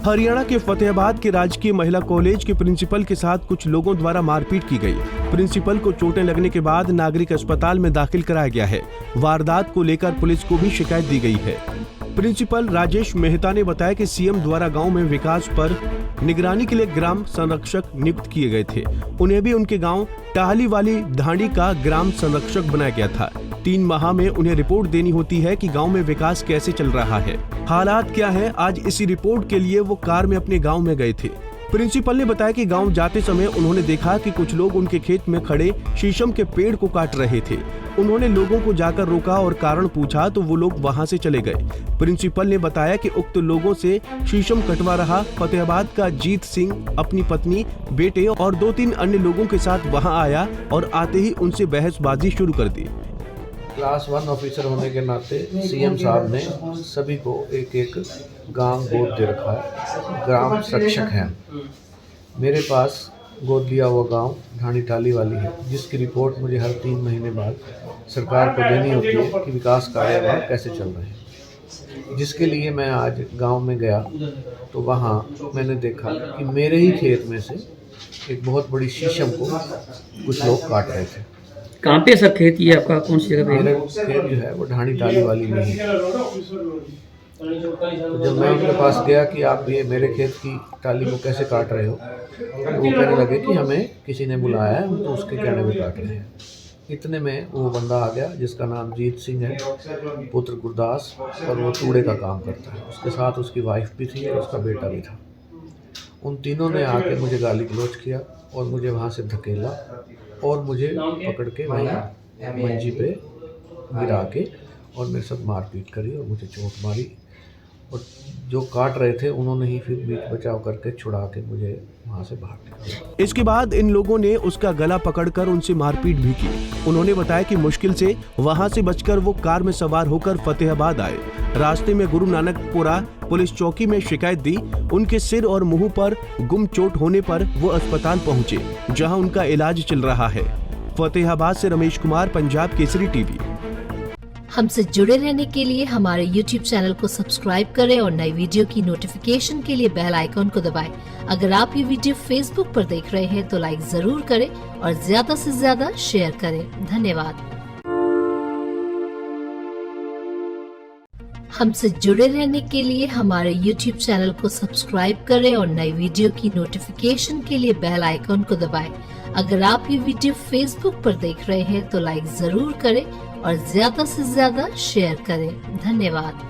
हरियाणा के फतेहाबाद के राजकीय महिला कॉलेज के प्रिंसिपल के साथ कुछ लोगों द्वारा मारपीट की गई। प्रिंसिपल को चोटें लगने के बाद नागरिक अस्पताल में दाखिल कराया गया है। वारदात को लेकर पुलिस को भी शिकायत दी गई है। प्रिंसिपल राजेश मेहता ने बताया कि सीएम द्वारा गांव में विकास पर निगरानी के लिए ग्राम संरक्षक नियुक्त किए गए थे। उन्हें भी उनके गांव टाहली वाली ढांडी का ग्राम संरक्षक बनाया गया था। 3 माह में उन्हें रिपोर्ट देनी होती है कि गांव में विकास कैसे चल रहा है, हालात क्या है। आज इसी रिपोर्ट के लिए वो कार में अपने गांव में गए थे। प्रिंसिपल ने बताया कि गांव जाते समय उन्होंने देखा कि कुछ लोग उनके खेत में खड़े शीशम के पेड़ को काट रहे थे। उन्होंने लोगों को जाकर रोका और कारण पूछा तो वो लोग वहां से चले गए। प्रिंसिपल ने बताया कि उक्त लोगों से शीशम कटवा रहा फतेहाबाद का जीत सिंह अपनी पत्नी, बेटे और 2-3 अन्य लोगों के साथ वहां आया और आते ही उनसे बहसबाजी शुरू कर दी। क्लास 1 ऑफिसर होने के नाते सीएम साहब ने सभी को एक गांव गोद दे रखा है, ग्राम संरक्षक हैं। मेरे पास गोद लिया हुआ गांव ढाणी टाली वाली है, जिसकी रिपोर्ट मुझे हर 3 महीने बाद सरकार को देनी होती है कि विकास कार्य वहाँ कैसे चल रहे हैं। जिसके लिए मैं आज गांव में गया तो वहाँ मैंने देखा कि मेरे ही खेत में से एक बहुत बड़ी शीशम को कुछ लोग काट रहे थे। कहाँ पे सर खेत ये आपका, कौन सी जगह पे? मेरा खेत जो है वो ढाणी टाली वाली में है। तो जब मैं उनके पास गया कि आप ये मेरे खेत की टाली को कैसे काट रहे हो, तो वो कहने लगे कि हमें किसी ने बुलाया है, हम तो उसके कहने पे काट रहे हैं। इतने में वो बंदा आ गया जिसका नाम जीत सिंह है, पुत्र गुरदास, और वो तूड़े का काम करता है। उसके साथ उसकी वाइफ भी थी और उसका बेटा भी था। उन तीनों ने आके मुझे गाली गलौज किया और मुझे वहाँ से धकेला और मुझे पकड़ के वहीं मंजी पे गिरा के और मेरे साथ मारपीट करी और मुझे चोट मारी। और जो काट रहे थे उन्होंने ही फिर बीच बचाव करके छुड़ा के मुझे वहाँ से बाहर निकाला। इसके बाद इन लोगों ने उसका गला पकड़कर उनसे मारपीट भी की। उन्होंने बताया कि मुश्किल से वहाँ से बचकर वो कार में सवार होकर फतेहाबाद आए। रास्ते में गुरु नानकपुरा पुलिस चौकी में शिकायत दी। उनके सिर और मुंह पर गुम चोट होने पर वो अस्पताल पहुँचे, जहाँ उनका इलाज चल रहा है। फतेहाबाद से रमेश कुमार, पंजाब केसरी टीवी। हमसे जुड़े रहने के लिए हमारे YouTube चैनल को सब्सक्राइब करें और नई वीडियो की नोटिफिकेशन के लिए बेल आइकॉन को दबाएं। अगर आप ये वीडियो Facebook पर देख रहे हैं तो लाइक जरूर करें और ज्यादा से ज्यादा शेयर करें। धन्यवाद। हमसे जुड़े रहने के लिए हमारे YouTube चैनल को सब्सक्राइब करें और नई वीडियो की नोटिफिकेशन के लिए बेल आइकॉन को दबाएं। अगर आप ये वीडियो Facebook पर देख रहे हैं तो लाइक जरूर करें और ज्यादा से ज्यादा शेयर करें। धन्यवाद।